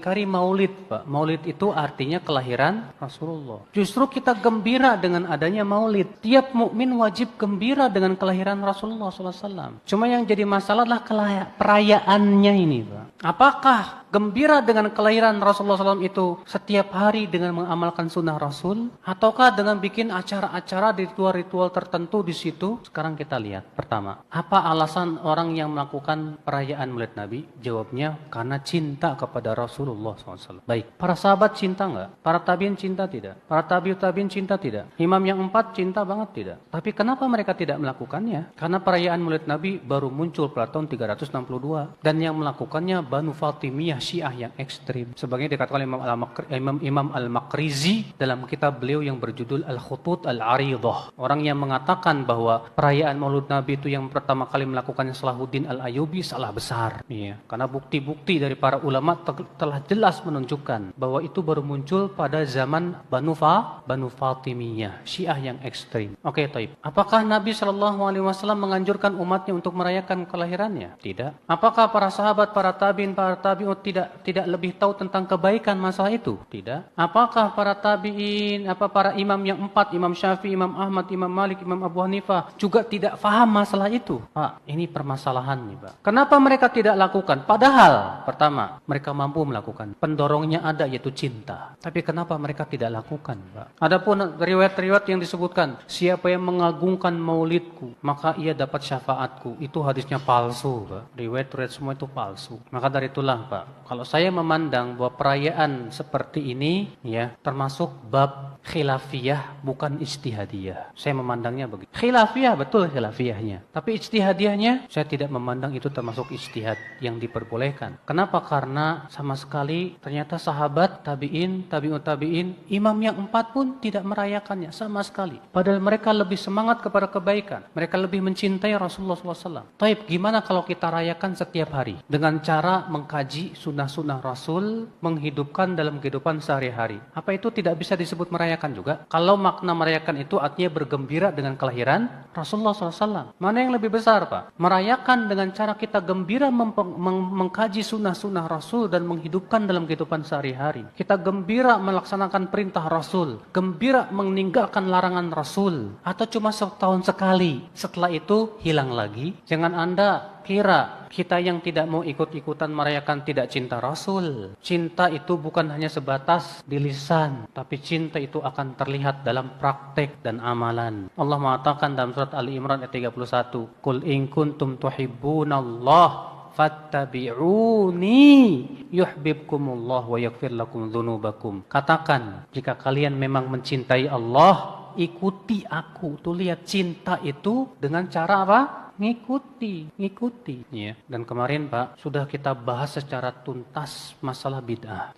Kari maulid, Pak. Maulid itu artinya kelahiran Rasulullah. Justru kita gembira dengan adanya maulid. Tiap mukmin wajib gembira dengan kelahiran Rasulullah SAW. Cuma yang jadi masalah adalah perayaannya ini, Pak. Apakah gembira dengan kelahiran Rasulullah SAW itu setiap hari dengan mengamalkan sunnah Rasul? Ataukah dengan bikin acara-acara di ritual-ritual tertentu di situ? Sekarang kita lihat. Pertama, apa alasan orang yang melakukan perayaan maulid Nabi? Jawabnya, karena cinta kepada Rasulullah SAW. Baik, para sahabat cinta nggak? Para tabiin cinta tidak? Para tabiin cinta tidak? Imam yang 4 cinta banget tidak? Tapi kenapa mereka tidak melakukannya? Karena perayaan maulid Nabi baru muncul pada tahun 362. Dan yang melakukannya Banu Fatimiyah Syiah yang ekstrim. Sebagaimnya dikatakan Imam Al-Makrizi dalam kitab beliau yang berjudul Al-Khutut Al-Aridah. Orang yang mengatakan bahwa perayaan maulid Nabi itu yang pertama kali melakukannya Salahuddin Al-Ayyubi salah besar. Iya, karena bukti-bukti dari para ulama telah jelas menunjukkan bahwa itu baru muncul pada zaman Banu Fatimiyah, Syiah yang ekstrim. Oke, taib. Apakah Nabi SAW menganjurkan umatnya untuk merayakan kelahirannya? Tidak. Apakah para sahabat, para tabi'in tidak lebih tahu tentang kebaikan masalah itu? Tidak. Apakah para tabi'in, para imam yang 4, Imam Syafi'i, Imam Ahmad, Imam Malik, Imam Abu Hanifah juga tidak faham masalah itu? Pak, ini permasalahan nih, Pak. Kenapa mereka tidak lakukan? Padahal, pertama, mereka mampu melakukan. Pendorongnya ada, yaitu cinta. Tapi kenapa mereka tidak lakukan, Pak? Adapun riwayat-riwayat yang disebutkan, siapa yang mengagungkan maulidku, maka ia dapat syafaatku. Itu hadisnya palsu, Pak. Riwayat-riwayat semua itu palsu. Maka dari itulah, Pak, kalau saya memandang bahwa perayaan seperti ini, ya, termasuk bab khilafiyah, bukan ijtihadiyah. Saya memandangnya begitu. Khilafiyah, betul khilafiyahnya. Tapi ijtihadiyahnya, saya tidak memandang itu termasuk ijtihad yang diperbolehkan. Kenapa? Karena sama sekali ternyata sahabat, tabi'in, tabi'ut tabi'in, imam yang 4 pun tidak merayakannya sama sekali. Padahal mereka lebih semangat kepada kebaikan. Mereka lebih mencintai Rasulullah SAW. Taib, gimana kalau kita rayakan setiap hari? Dengan cara mengkaji sunnah-sunnah Rasul, menghidupkan dalam kehidupan sehari-hari. Apa itu tidak bisa disebut merayakan juga? Kalau makna merayakan itu artinya bergembira dengan kelahiran Rasulullah SAW. Mana yang lebih besar, Pak? Merayakan dengan cara kita gembira mengkaji sunnah-sunnah Rasul dan menghidupkan dalam kehidupan sehari-hari. Kita gembira melaksanakan perintah Rasul, gembira meninggalkan larangan Rasul, atau cuma setahun sekali, setelah itu hilang lagi. Jangan Anda kira kita yang tidak mau ikut-ikutan merayakan tidak cinta Rasul. Cinta itu bukan hanya sebatas di lisan, tapi cinta itu akan terlihat dalam praktek dan amalan. Allah mengatakan dalam surat Ali Imran ayat 31, "Qul in kuntum tuhibbunallah fattabi'uni yuhibbukumullah wa yaghfir lakum dzunubakum." Katakan, jika kalian memang mencintai Allah, ikuti aku. Tuh lihat, cinta itu dengan cara apa? Ngikuti. Ya. Dan kemarin, Pak, sudah kita bahas secara tuntas masalah bid'ah.